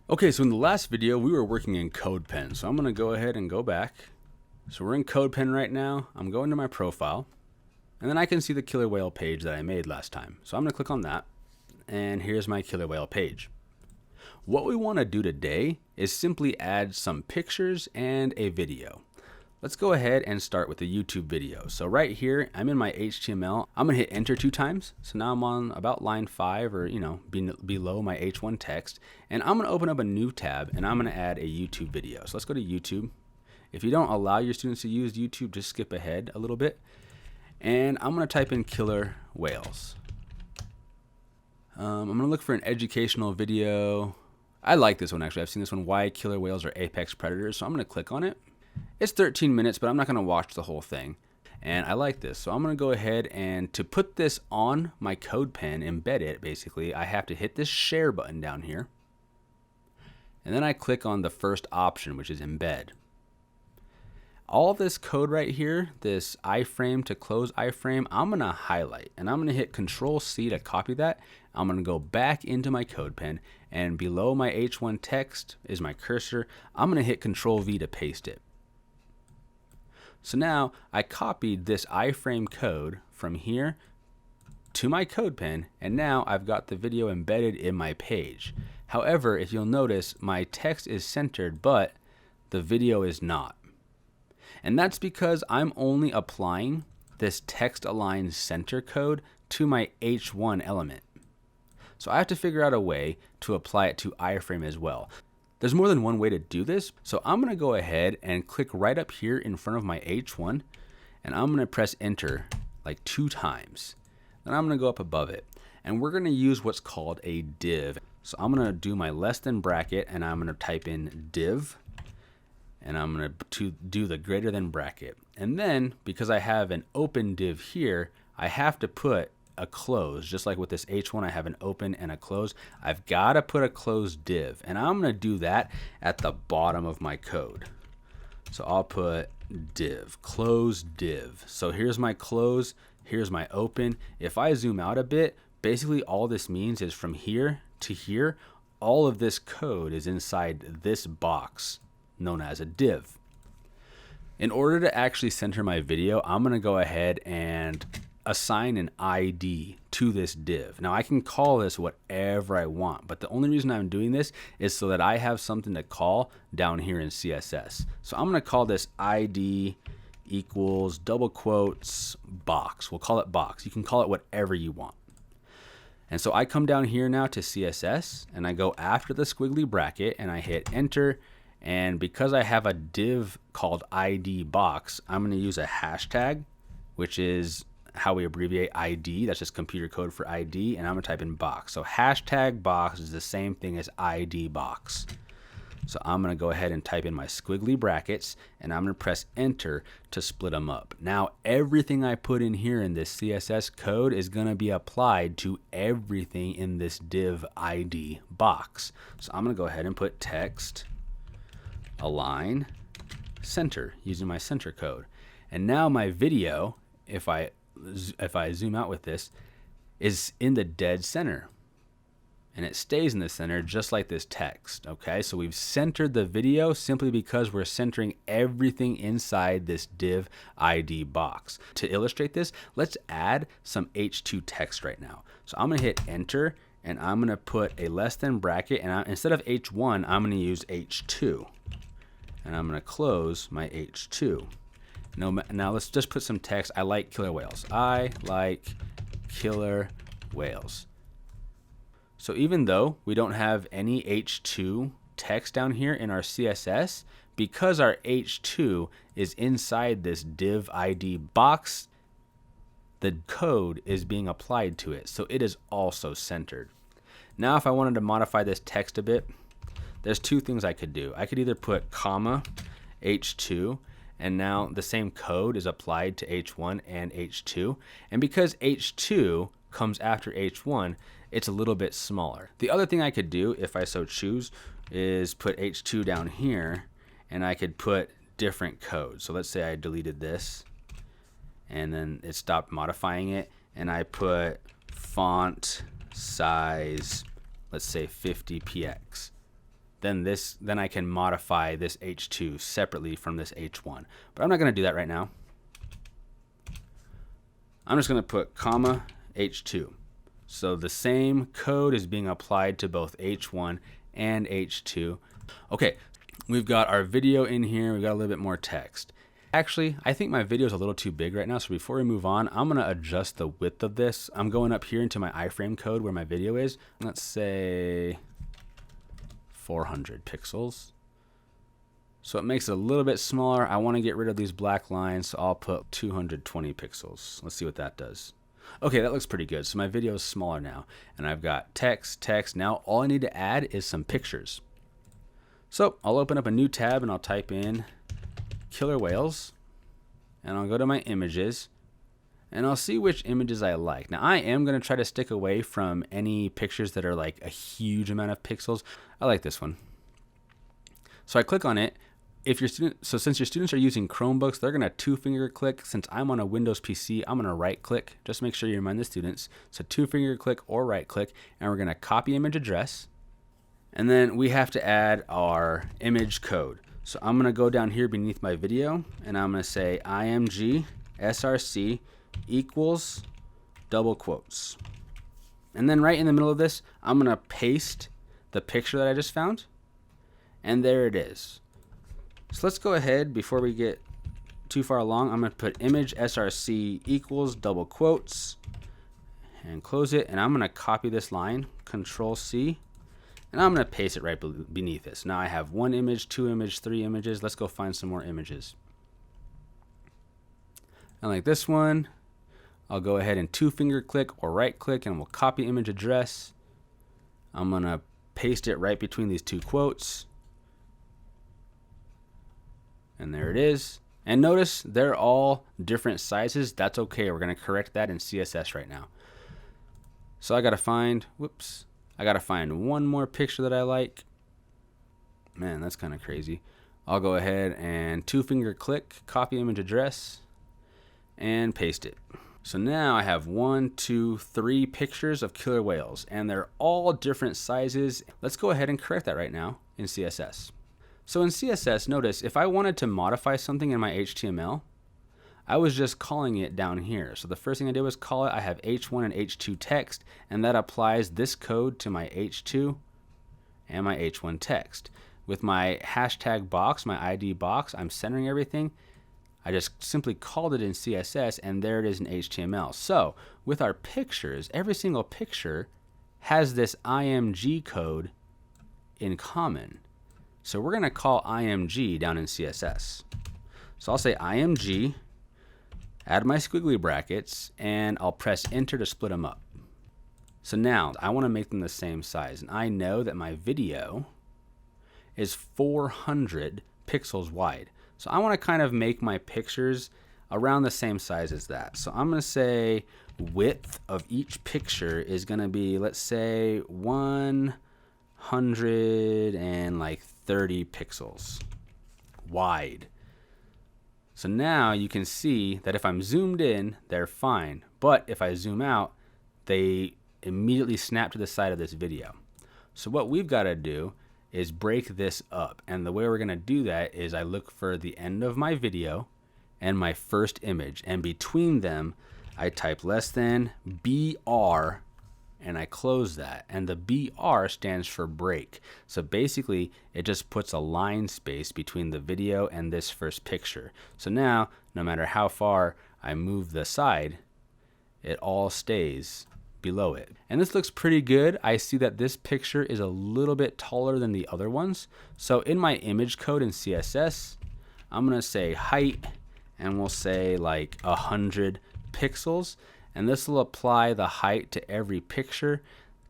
Okay, so in the last video, we were working in CodePen. So I'm going to go ahead and go back. So we're in CodePen right now. I'm going to my profile. And then I can see the killer whale page that I made last time. So I'm going to click on that. And here's my killer whale page. What we want to do today is simply add some pictures and a video. Let's go ahead and start with the YouTube video. So right here, I'm in my HTML. I'm gonna hit enter 2 times. So now I'm on about line 5 or below my H1 text. And I'm gonna open up a new tab and I'm gonna add a YouTube video. So let's go to YouTube. If you don't allow your students to use YouTube, just skip ahead a little bit. And I'm gonna type in killer whales. I'm gonna look for an educational video. I like this one actually. I've seen this one, why killer whales are apex predators. So I'm gonna click on it. It's 13 minutes, but I'm not going to watch the whole thing. And I like this. So I'm going to go ahead and to put this on my CodePen, embed it basically, I have to hit this share button down here. And then I click on the first option, which is embed. All this code right here, this iframe to close iframe, I'm going to highlight. And I'm going to hit Control-C to copy that. I'm going to go back into my CodePen. And below my H1 text is my cursor. I'm going to hit Control-V to paste it. So now I copied this iframe code from here to my CodePen, and now I've got the video embedded in my page. However, if you'll notice, my text is centered, but the video is not. And that's because I'm only applying this text align center code to my H1 element. So I have to figure out a way to apply it to iframe as well. There's more than one way to do this, so I'm going to go ahead and click right up here in front of my H1, and I'm going to press enter like 2 times. Then I'm going to go up above it, and we're going to use what's called a div. So I'm going to do my less than bracket, and I'm going to type in div, and I'm going to do the greater than bracket. And then, because I have an open div here, I have to put a close. Just like with this H1, I have an open and a close. I've got to put a closed div, and I'm going to do that at the bottom of my code. So I'll put div, close div. So here's my close, here's my open. If I zoom out a bit, basically all this means is from here to here, all of this code is inside this box known as a div. In order to actually center my video, I'm going to go ahead and assign an ID to this div. Now I can call this whatever I want, but the only reason I'm doing this is so that I have something to call down here in CSS. So I'm going to call this ID equals double quotes box. We'll call it box. You can call it whatever you want. And so I come down here now to CSS and I go after the squiggly bracket and I hit enter. And because I have a div called ID box, I'm going to use a hashtag, which is how we abbreviate ID. That's just computer code for ID, and I'm gonna type in box. So hashtag box is the same thing as ID box. So I'm gonna go ahead and type in my squiggly brackets, and I'm gonna press enter to split them up. Now everything I put in here in this CSS code is gonna be applied to everything in this div ID box. So I'm gonna go ahead and put text align center using my center code. And now my video, if I zoom out with this, is in the dead center, and it stays in the center just like this text. Okay, so we've centered the video simply because we're centering everything inside this div ID box. To illustrate this, let's add some H2 text right now. So I'm gonna hit enter, and I'm gonna put a less than bracket, and instead of H1, I'm gonna use H2, and I'm gonna close my H2. Now let's just put some text. I like killer whales. I like killer whales. So even though we don't have any H2 text down here in our CSS, because our H2 is inside this div ID box, the code is being applied to it. So it is also centered. Now if I wanted to modify this text a bit, there's 2 things I could do. I could either put comma H2, and now the same code is applied to H1 and H2. And because H2 comes after H1, it's a little bit smaller. The other thing I could do, if I so choose, is put H2 down here, and I could put different code. So let's say I deleted this, and then it stopped modifying it, and I put font size, let's say 50px. then I can modify this H2 separately from this H1. But I'm not going to do that right now. I'm just going to put comma H2. So the same code is being applied to both H1 and H2. Okay, we've got our video in here. We've got a little bit more text. Actually, I think my video is a little too big right now, so before we move on, I'm going to adjust the width of this. I'm going up here into my iframe code where my video is. Let's say 400 pixels. So it makes it a little bit smaller. I want to get rid of these black lines, so I'll put 220 pixels. Let's see what that does. Okay, that looks pretty good. So my video is smaller now, and I've got text. Now all I need to add is some pictures. So I'll open up a new tab and I'll type in killer whales, and I'll go to my images, and I'll see which images I like. Now I am going to try to stick away from any pictures that are like a huge amount of pixels. I like this one. So I click on it. Since your students are using Chromebooks, they're going to two-finger click. Since I'm on a Windows PC, I'm going to right click. Just make sure you remind the students. So two-finger click or right click, and we're going to copy image address. And then we have to add our image code. So I'm going to go down here beneath my video, and I'm going to say img src equals double quotes. And then right in the middle of this, I'm going to paste the picture that I just found. And there it is. So let's go ahead, before we get too far along, I'm going to put image src equals double quotes and close it. And I'm going to copy this line, Control C. And I'm going to paste it right beneath this. Now I have one image, two images, three images. Let's go find some more images. And like this one, I'll go ahead and two-finger click or right click, and we'll copy image address. I'm going to paste it right between these two quotes. And there it is. And notice they're all different sizes. That's okay. We're going to correct that in CSS right now. So I got to find, I got to find one more picture that I like. Man, that's kind of crazy. I'll go ahead and two-finger click, copy image address, and paste it. So now I have 1, 2, 3 pictures of killer whales, and they're all different sizes. Let's go ahead and correct that right now in CSS. So in CSS, notice if I wanted to modify something in my HTML, I was just calling it down here. So the first thing I did was call it. I have H1 and H2 text, and that applies this code to my H2 and my H1 text. With my hashtag box, my ID box, I'm centering everything. I just simply called it in CSS, and there it is in HTML. So with our pictures, every single picture has this IMG code in common. So we're going to call IMG down in CSS. So I'll say IMG, add my squiggly brackets, and I'll press enter to split them up. So now I want to make them the same size, and I know that my video is 400 pixels wide. So I want to kind of make my pictures around the same size as that. So I'm going to say width of each picture is going to be, let's say 130 pixels wide. So now you can see that if I'm zoomed in, they're fine. But if I zoom out, they immediately snap to the side of this video. So what we've got to do is break this up. And the way we're going to do that is I look for the end of my video and my first image. And between them, I type less than BR, and I close that. And the BR stands for break. So basically, it just puts a line space between the video and this first picture. So now, no matter how far I move the side, it all stays below it. And this looks pretty good. I see that this picture is a little bit taller than the other ones. So in my image code in CSS, I'm going to say height, and we'll say like 100 pixels. And this will apply the height to every picture.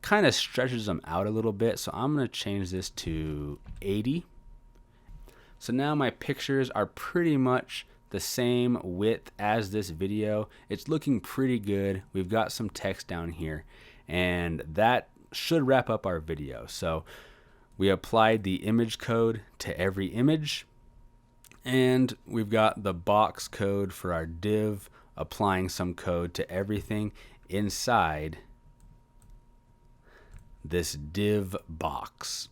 Kind of stretches them out a little bit. So I'm going to change this to 80. So now my pictures are pretty much the same width as this video. It's looking pretty good. We've got some text down here, and that should wrap up our video. So we applied the image code to every image, and we've got the box code for our div, applying some code to everything inside this div box.